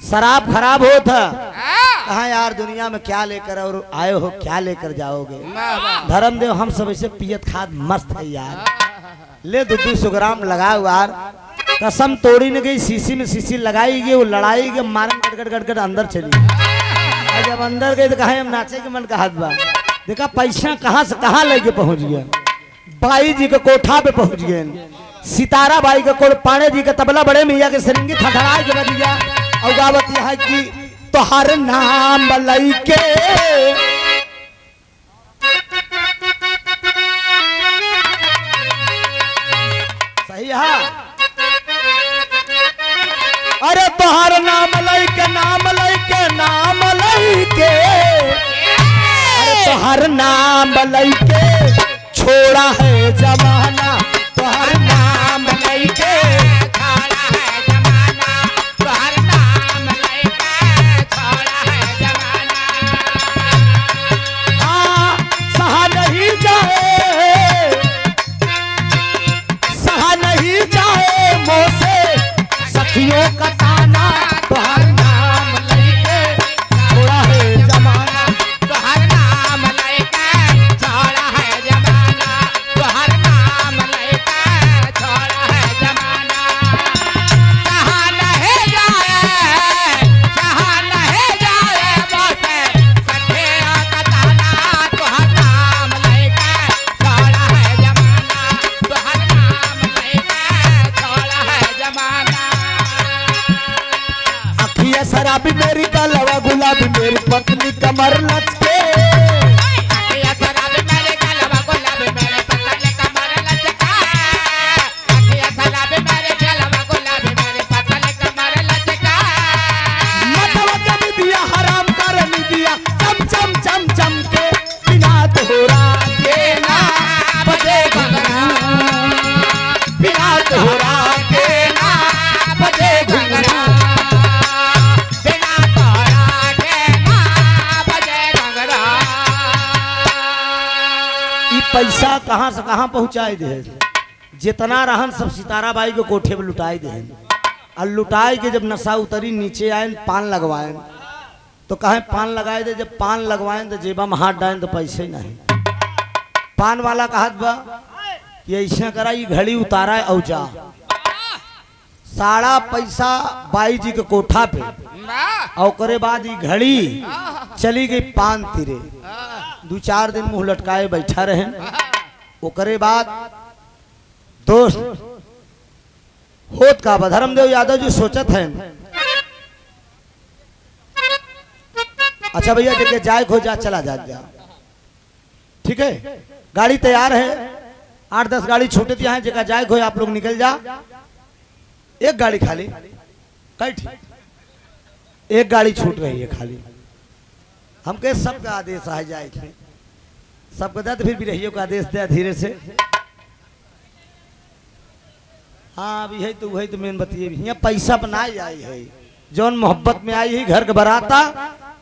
शराब खराब हो था। कहा यार दुनिया में क्या लेकर और आए हो, क्या लेकर जाओगे? धर्मदेव हम सब ऐसे पियत खाद मस्त है यार, ले 200 ग्राम लगाओ यार। कसम तोड़ी न गई, शीशी में शीशी लगाई गई, वो लड़ाई के मारन गट गट गट अंदर चली। जब अंदर गए तो कहा हम नाचे के मन का हाथ बा। देखा पैसा कहाँ से कहाँ लेके पहुंच गया। बाई जी के कोठा पे पहुंच गए। सितारा बाई के कोठ पाणे जी के तबला बड़े मियाँ के सरिंगी थड़थड़ाए के बज गया। और गावत यह है कि तोहर नाम लइके सही है। अरे तोहर नाम लइके नाम लइके नाम लइके, अरे तोहर नाम लइके छोड़ा है जमाना। तोहर नाम लइके का ताना। तोहर नाम लइके छोड़ा है जमाना। तोहर नाम लइके छोड़ा है जमाना। तोहर नाम कमर लचके अखियाँ शराबी मेरे गलवा गुलाबी मेरे पतले कमर लचका अखियाँ शराबी मेरे गलवा गुलाबी मेरे पतले कमर लचका मतवा के दिया हराम कर दिया चम चम चम चम के बिना तोहरा के ना बजे घंघरा बिना तोहरा के ना बजे घंघरा बिना तोहरा के ना बजे घंघरा। ई पैसा कहाँ से कहाँ पहुँचाए दे जितना रहन सब सितारा बाई के कोठे पे लुटाए दे और लुटाए के जब नशा उतरी नीचे आए पान लगवाए तो कहे पान लगाए दे जब पान लगवाए तो जेबा में हाथ डालें तो पैसे ही नहीं पान वाला कहत बा कि ऐसा करा ये घड़ी उतारा है औजा सारा पैसा बाई जी के कोठा पे और करे बाद ये घड़ी चली गई पान तिरे 2-4 दिन मुंह लटकाए बैठा रहे ओकरे बाद दोस्त होत का बा धर्मदेव यादव जी सोचत हैं अच्छा भैया जगह जाए खो जा चला जा ठीक है गाड़ी तैयार है 8-10 गाड़ी छूटे दिया है जगह जाए खो आप लोग निकल जा एक गाड़ी खाली कैठ एक गाड़ी छूट रही है खाली हमके सबका आदेश आ जाए थे सबको दे फिर भी रहियो का आदेश दे धीरे से हाँ अभी है तो वही तो मेन बतिए भी यहाँ पैसा बनाई आई है जौन मोहब्बत में आई है घर के बराता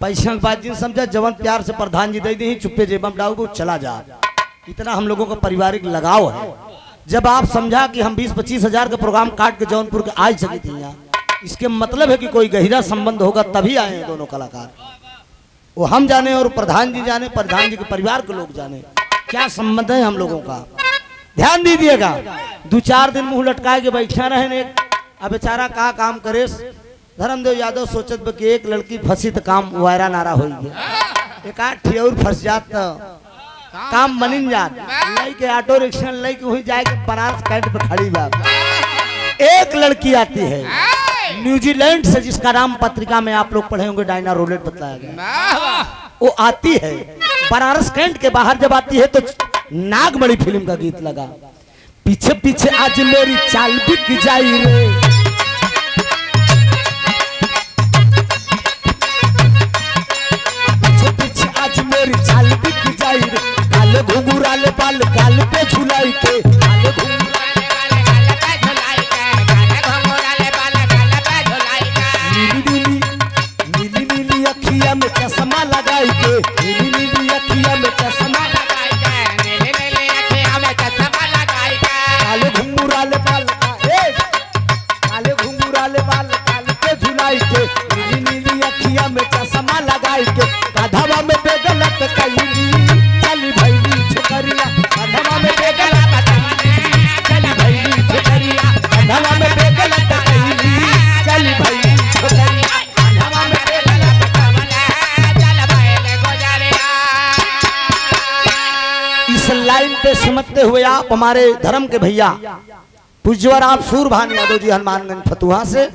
पैसा के बाद जिन समझा जवन प्यार से प्रधान जी दे दी चुप्पे जेबम डाउ वो चला जा इतना हम लोगों का पारिवारिक लगाव है जब आप समझा कि हम 20-25 हजार का प्रोग्राम काट के जौनपुर के आ सके थे यहाँ इसके मतलब है कि कोई गहरा संबंध होगा तभी आए हैं दोनों कलाकार वो हम जाने और प्रधान जी जाने प्रधान जी के परिवार के लोग जाने क्या संबंध है हम लोगों का ध्यान दीजिएगा 2-4 दिन मुंह लटका के बैठा रहे अब बेचारा कहा काम करे धर्मदेव यादव सोचत कि एक लड़की फंसी तो काम वायरा नारा हो गया एक आठ ठियोर फंस जात तो काम बनिन जात लई के ऑटो रिक्शा लई के वही जाए के बनारस कैंट पे खड़ी बात एक लड़की आती है न्यूजीलैंड से जिसका नाम पत्रिका में आप लोग पढ़े होंगे डायना रोलेट बताया गया वो आती है बनारस कैंट के बाहर जब आती है तो नागमणि फिल्म का गीत लगा पीछे पीछे आज मेरी चाल बिक जाई रे पीछे पीछे आज मेरी चाल बिक जाई रे काले घुंघराले बाल गाल पे झुलाई के काले नीली नीली अखिया में चश्मा लगाई के नीली नीली अखिया में चश्मा काले घुंघराले बाल काले घुंघराले बाल गाल पे झुलाई के नीली नीली अखिया में चश्मा लगाई के काधवा में बेगलत कैली चली भैली छोकरिया काधवा में बेगलत चली भैली छोकरिया काधवा में बेगलत कैली चली भैली छोकरिया काधवा में इस लाइन पे समझते हुए आप हमारे धर्म के भैया पूज्यवर आप सूरभान यादव जी हनुमानगंज फतुहा से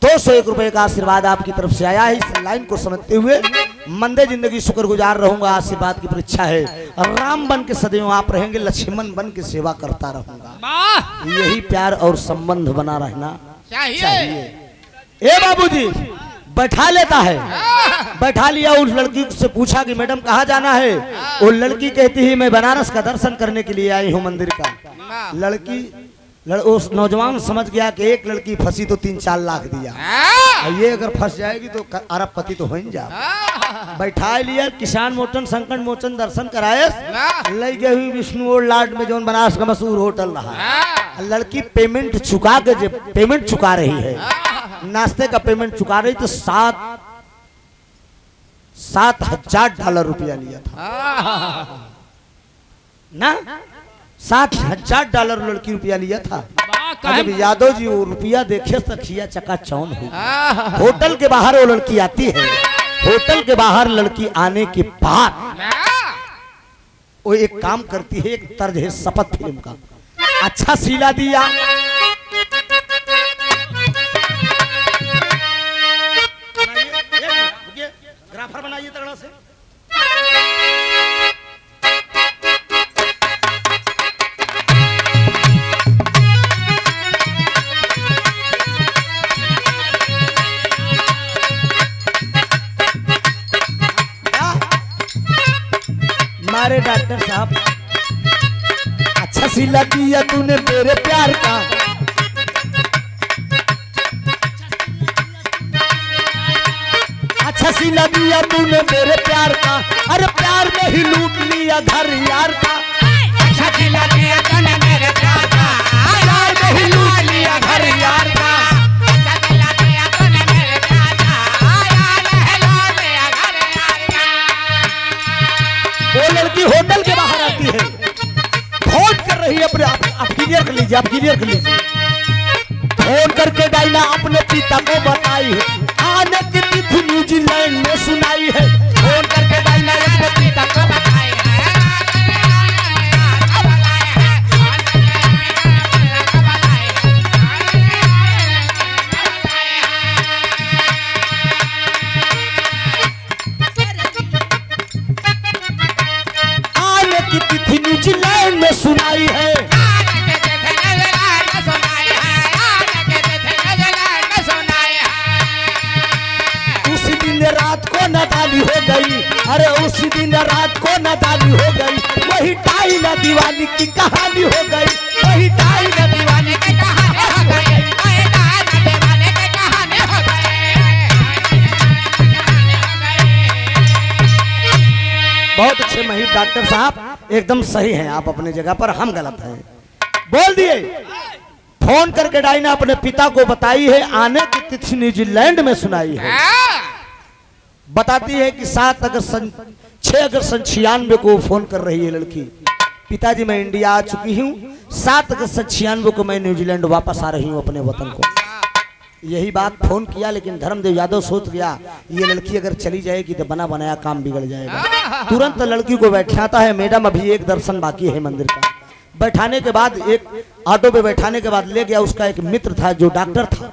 201 रुपए का आशीर्वाद आपकी तरफ से आया है इस लाइन को समझते हुए मंदे जिंदगी शुक्रगुजार रहूंगा आशीर्वाद की परीक्षा है राम बन के सदैव आप रहेंगे लक्ष्मण बन के सेवा करता रहूंगा यही प्यार और संबंध बना रहना चाहिए ए बाबूजी बैठा लेता है बैठा लिया उस लड़की से पूछा कि मैडम कहाँ जाना है वो लड़की कहती है मैं बनारस का दर्शन करने के लिए आई हूँ मंदिर का लड़की उस नौजवान समझ गया कि एक लड़की फंसी तो 3-4 लाख दिया ये अगर फंस जाएगी तो अरबपति तो हो ही जा बैठा लिया किसान मोचन संकट मोचन दर्शन कराए लग गई हुई विष्णु और लाड में जो बनारस का मशहूर होटल रहा लड़की पेमेंट चुका के जब पेमेंट चुका रही है नाश्ते का पेमेंट चुका रही तो $7,000 रुपया लिया था ना $7,000 लड़की रुपया लिया था जब यादव जी वो रुपया देखे तो खिया चकाचौंध हो होटल के बाहर वो लड़की आती है होटल के बाहर लड़की आने के बाद वो एक काम करती है एक तर्ज है शपथ फिल्म का अच्छा सीला दिया ग्राफर बनाइए तगड़ा मारे डॉक्टर साहब, अच्छा सिला दिया तूने मेरे प्यार का। अच्छा सिला दिया तूने मेरे प्यार का, अरे प्यार में ही लूट लिया घर यार का। अच्छा सिला दिया तूने मेरे प्यार का, प्यार में ही लूट लिया घर यार का। अच्छा सिला दिया तूने मेरे प्यार का, यार है लूट लिया घर यार का। वो लड़की होटल के बाहर आती है, फोन कर रही है अपने आप क्लियर कर लीजिए, आप क्लियर कर लीजिए। फोन करके डायना अपने पिता को बताई है, आने की तिथि न्यूजीलैंड में सुनाई है। फोन करके डायना अपने पिता को बताए हैं, आने की तिथि न्यूजीलैंड में सुनाई है। उसी दिन रात को नादानी हो गई, अरे उसी दिन रात को नादानी हो गई। वही टाई ना दीवानी की कहानी हो गई, वही टाई ना दीवानी की कहानी हो गई। बहुत अच्छे महिर डॉक्टर साहब, एकदम सही हैं आप अपने जगह पर, हम गलत हैं। बोल दिए। फोन करके डायना अपने पिता को बताई है, आने की तिथि न्यूजीलैंड में सुनाई है। बताती है कि 6 अगस्त 96 को फोन कर रही है लड़की, पिताजी मैं इंडिया आ चुकी हूँ, 7 अगस्त 96 को मैं न्यूजीलैंड वापस आ रही हूँ अपने वतन को। यही बात फोन किया, लेकिन धर्मदेव यादव सोच गया ये लड़की अगर चली जाएगी तो बना बनाया काम बिगड़ जाएगा। तुरंत लड़की को बैठाता है, मैडम अभी एक दर्शन बाकी है मंदिर का। बैठाने के बाद एक ऑटो पे बैठाने के बाद ले गया, उसका एक मित्र था जो डॉक्टर था।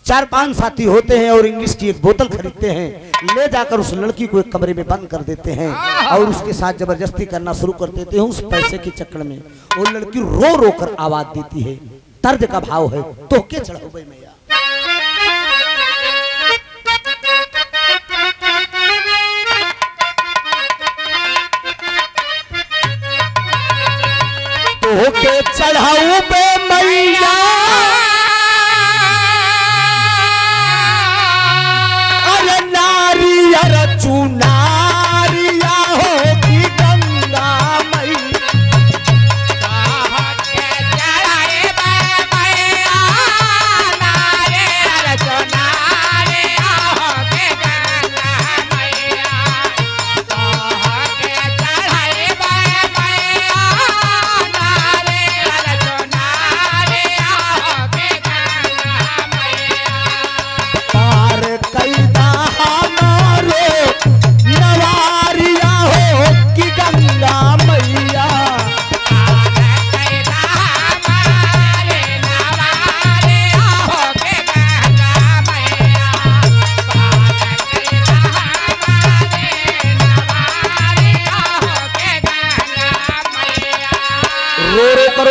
4-5 साथी होते हैं और इंग्लिश की एक बोतल खरीदते हैं, ले जाकर उस लड़की को एक कमरे में बंद कर देते हैं और उसके साथ जबरदस्ती करना शुरू कर देते हैं। उस पैसे के चक्कर में वो लड़की रो रो कर आवाज देती है, दर्द का भाव है तो के चढ़ो भाई मैया। तो के चढ़ाऊ बे मैया, अरे नारियर चुनारिया होगी गंगा मैया।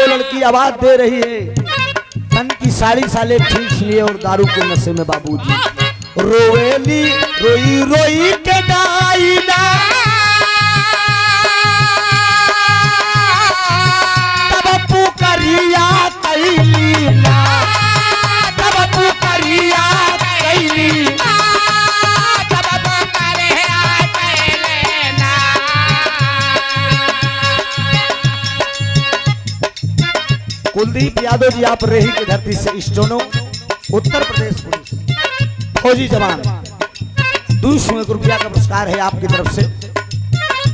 लड़की आवाज दे रही है, तन की साड़ी साले खींच लिए और दारू के नशे में बाबूजी। रोएली रोई रोई के डाइना, तब पुकरिया कैलीना, तब पुकरिया कैलीना, तब पुकरिया कैलीना। कुलदीप यादव जी आप रेही की धरती से स्टोनो उत्तर प्रदेश पुलिस फौजी जवान 200 रुपया का पुरस्कार है आपकी तरफ से,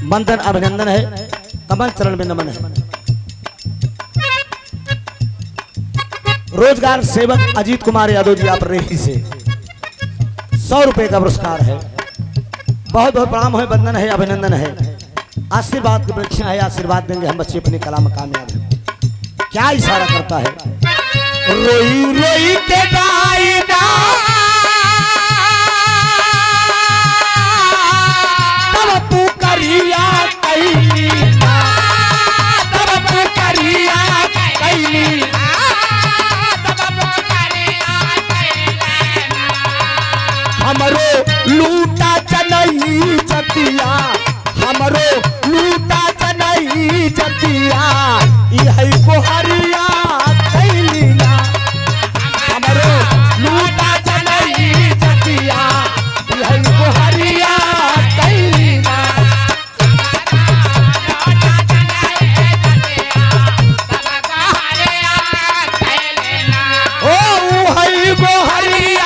बंधन अभिनंदन है, कमल चरण में नमन है। रोजगार सेवक अजीत कुमार यादव जी आप रेही से 100 रुपए का पुरस्कार है, बहुत बहुत प्रणाम है, बंधन है, अभिनंदन है। आशीर्वाद की परीक्षा है, आशीर्वाद देंगे हम बच्चे अपनी कला में कामयाब है। क्या इशारा करता है, रोई रोई के गाइना, तब पुकरिया कैली ना, तब पुकरिया कैली। हमरो लूटा चनई जतिया, हमरो लूटा चनई जतिया, यही गोहरिया कैली ना। हमरो लूटा चनई जतिया, यही गोहरिया कैली ना। ओ हई गोहरिया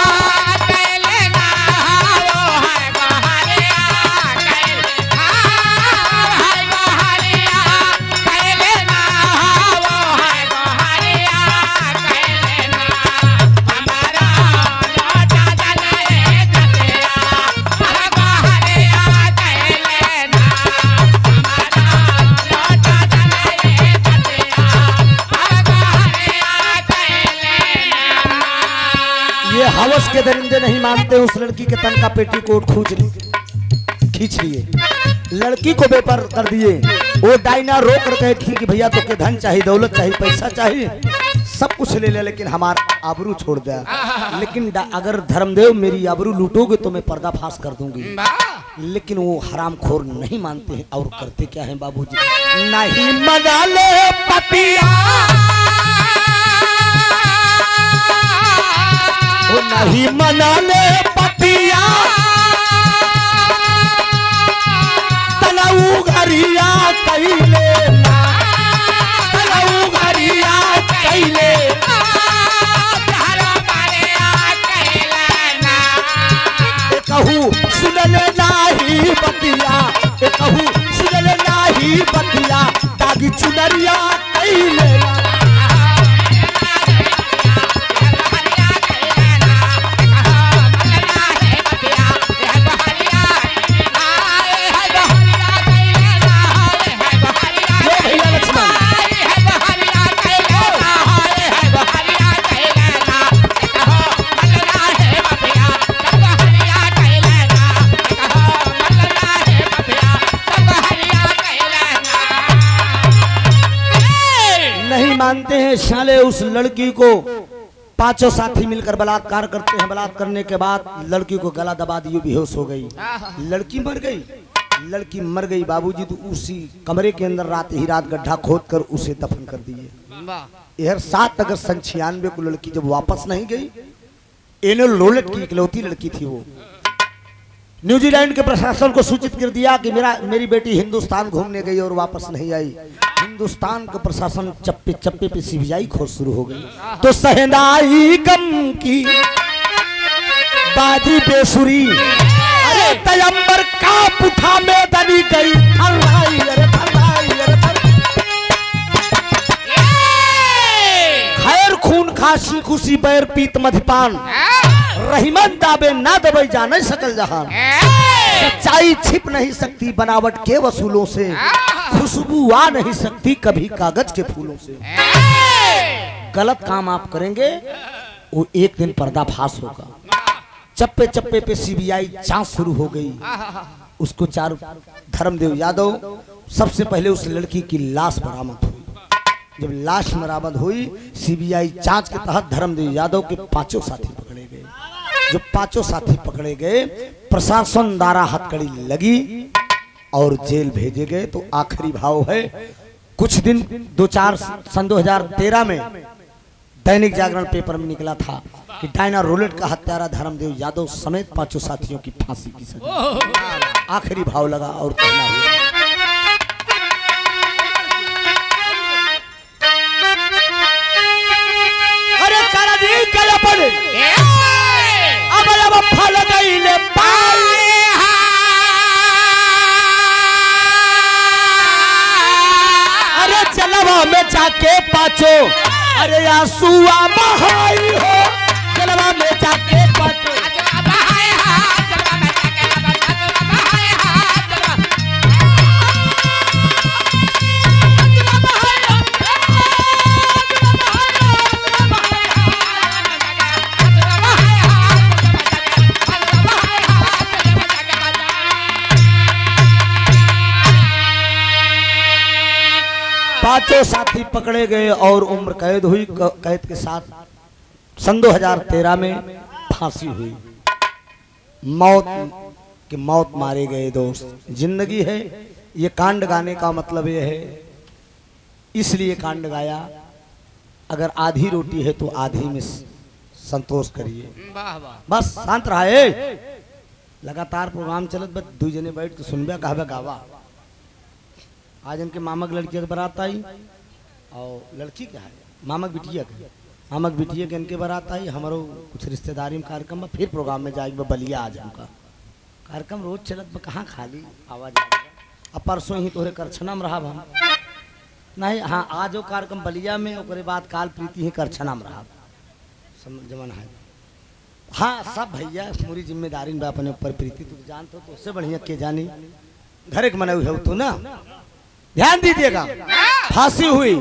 ये हवस के दरिंदे नहीं मानते। उस लड़की के तन का पेटीकोट खींच लिए, लड़की को बेपर कर दिए। वो डायना रो कर कहे थी कि भैया तो के धन चाहिए, दौलत चाहिए, पैसा चाहिए, सब कुछ ले ले, लेकिन हमारा आबरू छोड़ दिया। लेकिन अगर धर्मदेव मेरी आबरू लूटोगे तो मैं पर्दाफाश कर दूंगी। लेकिन वो हरामखोर नहीं मानते हैं और करते क्या है बाबूजी, नहीं मना ले पपिया, वो नहीं मना ले पपिया, तलऊ घरिया कैले ना, तलऊ घरिया कैले। कहूँ सुनल नाही बतिया, कहूँ सुनल नाही बतिया, दागी चुनरिया कैले ना। मानते हैं साले उस लड़की को पांचों साथी मिलकर बलात्कार करते हैं। बलात्कार करने के बाद लड़की को गला दबा दिए, बेहोश हो गई, लड़की मर गई। लड़की मर गई बाबूजी तो उसी कमरे के अंदर रात ही रात गड्ढा खोद कर उसे दफन कर दिए। यह 7 अगस्त 1996 को लड़की जब वापस नहीं गई, एनोल रोलेट की इकलौती लड़की थी, वो न्यूजीलैंड के प्रशासन को सूचित कर दिया कि मेरी बेटी हिंदुस्तान घूमने गई और वापस नहीं आई। हिंदुस्तान का प्रशासन चप्पे चप्पे पे सीबीआई खोज शुरू हो गई। तो सहनाई गम की बाजी बेसुरी, अरे तयंबर का पुठा में दनी गई, थर्राई अरे थर्राई अरे खैर खून खासी खुशी बैर पीत मधुपान, रहीमन दाबे ना दबई जाने सकल जहान। सच्चाई छिप नहीं सकती बनावट के वसूलों से, खुशबू आ नहीं सकती कभी कागज के फूलों से। गलत काम आप करेंगे वो एक दिन पर्दाफाश होगा। चप्पे चप्पे पे सीबीआई जांच शुरू हो गई। उसको चारों धर्मदेव यादव सबसे पहले उस लड़की की लाश बरामद हुई। जब लाश बरामद हुई, सीबीआई जांच के तहत धर्मदेव यादव के 5 साथी पकड़े गए। जो 5 साथी पकड़े गए, प्रशासन द्वारा हथकड़ी लगी और जेल भेजे गए। तो आखिरी भाव है, कुछ दिन 2-4 सन 2013 में दैनिक जागरण पेपर में निकला था कि डायना रोलेट का हत्यारा धर्मदेव यादव समेत 5 साथियों की फांसी की सजा। आखिरी भाव लगा और कहना हुआ, अरे करा दी कल अपन अब फल गई ले पाए, अरे जलवा में जाके 5 अरे आंसुआ बहाई हो, जलवा में जाके 5 पांचों साथी पकड़े गए और उम्र कैद हुई। कैद के साथ सन 2013 में फांसी हुई। मौत मारे गए दोस्त। जिंदगी है, ये कांड गाने का मतलब ये है, इसलिए कांड गाया। अगर आधी रोटी है तो आधी में संतोष करिए। वाह वाह। बस शांत रहा। लगातार प्रोग्राम चलत, बस दू जने बैठ तो सुनबे कहबे गावा। आज इनके मामक लड़की के बारात आई और लड़की क्या है मामक बिटिया के इनके बारात आई। हमारो कुछ रिश्तेदारी में कार्यक्रम में फिर प्रोग्राम में जाएगी बलिया। आज हमका कार्यक्रम रोज चलत में कहाँ खाली आवाज। अब परसों ही तोहरे करछना में रहा हम नहीं। हाँ आज वो कार्यक्रम बलिया में, ओकरे बाद काल प्रीति ही करछना में रहा जमन है। हाँ सब भैया पूरी जिम्मेदारी में अपने ऊपर। प्रीति तू जानते हो तो उससे बढ़िया के जानी घर एक मनाई है तू ना। ध्यान दीजिएगा, फांसी हुई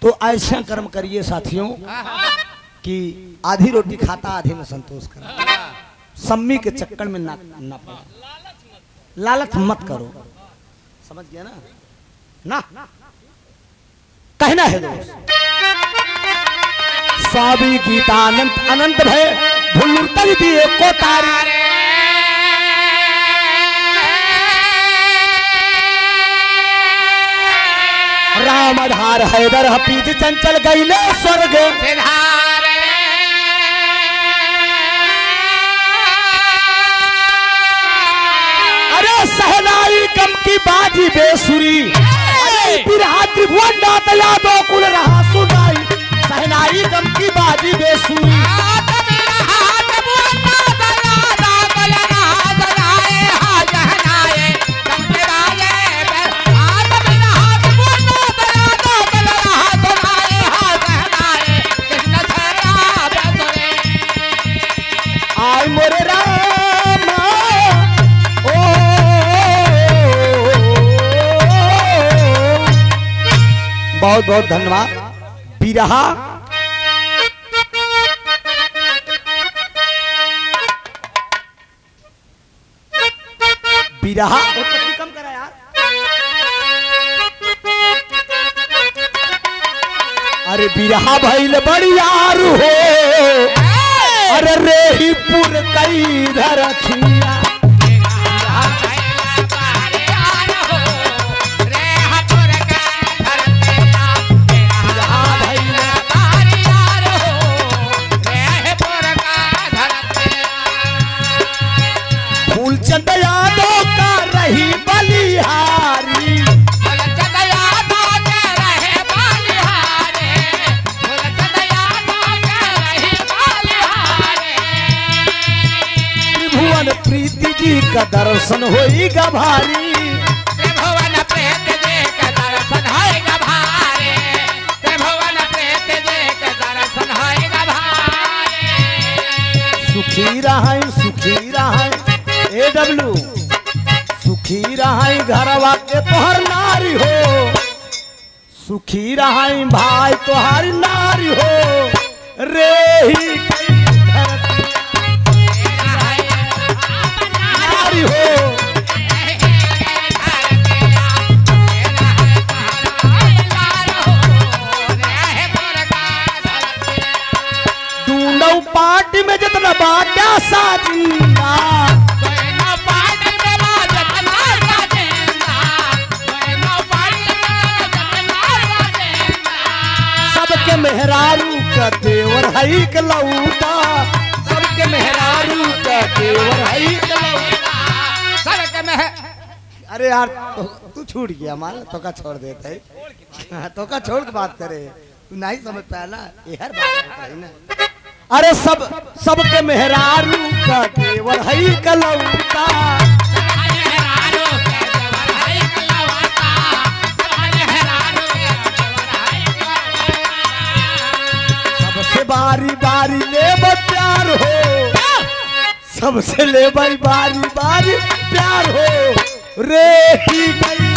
तो ऐसा कर्म करिए साथियों कि आधी रोटी खाता आधी में संतोष कर। सम्मी के चक्कर में ना पड़ा, लालच मत करो। समझ गया ना कहना है दोस्त। स्वामी गीतानंद अनंत भय भुल्लुर तक दिए को तारी। राम आधार हैदर हफीज चंचल गईले स्वर्ग। अरे सहनाई कम की बाजी बेसुरी। अरे बिरहा त्रिभुवन नाथ यादव कुल रहा सुनाई। सहनाई कम की बाजी बेसुरी। बहुत बहुत धन्यवाद। बिरहा कम करा यार। अरे बिरहा भइल बड़ियार हो। अरे रेहीपुर कई धरखिया। फूलचंद यादव का रही बलिहारी। त्रिभुवन प्रीति जी का दर्शन होइगा भारी। त्रिभुवन प्रीति जी का दर्शन होइगा भारी। त्रिभुवन प्रीति जी का दर्शन होइगा भारी। सुखी रहाई AW सुखी रहाई घरवा के तोहर नारी हो। सुखी रहाई भाई तोहर नारी हो। रेही नारी हो। दूनों पार्टी में जितना बाटा साजिंदा। सबके मेहरारू का देवर हई के लौटा। सबके मेहरारू का देवर हई के लौटा। अरे यार तू छूट गया माल तो का छोड़ देता है। तो का छोड़ के बात करे तू नहीं समझ पाया ना। ये हर बात है ना। अरे सबके मेहरारू का देवर हई के लौटा। बारी बारी ले प्यार हो। सबसे ले भाई बारी बारी प्यार हो। रे ही गई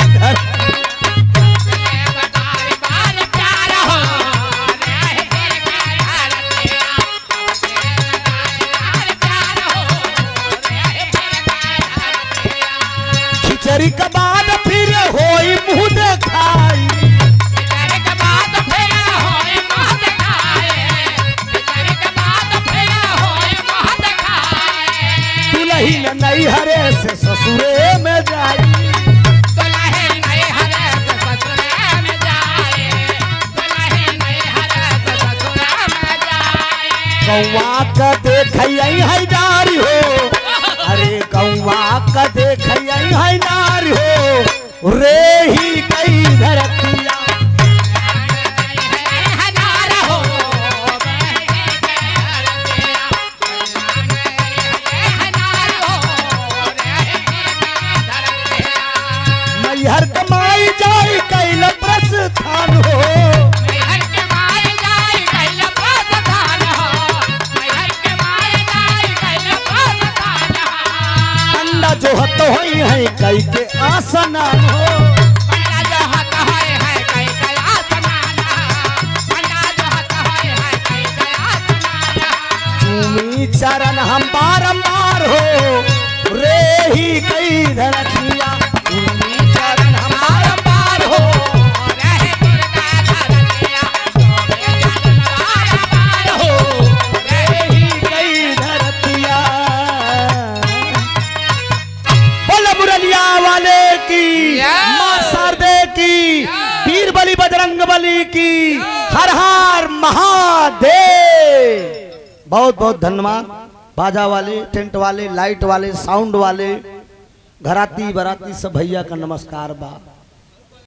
खिचड़ी के बाद फिर होई मुँह देखाई। गौवा का देख है नारी हो, अरे गौवा का देख है नारी हो, रे ही गई धरतिया। मैहर कमाई जाए कैल प्रस्थान हो, पंडा जो हत होई है कई के आसनान हो, चूमी चरण हम बारंबार हो, रे ही गई धरतिया। चूमी चरण हम बारंबार हो, रे ही गई धरतिया। बोल मुरलिया वाले की, मां शारदे की, वीर बली बजरंग बली की, हर हर महादेव। बहुत बहुत धन्यवाद। बाजा वाले, टेंट वाले, लाइट वाले, साउंड वाले, घराती बराती सब भैया का नमस्कार बा।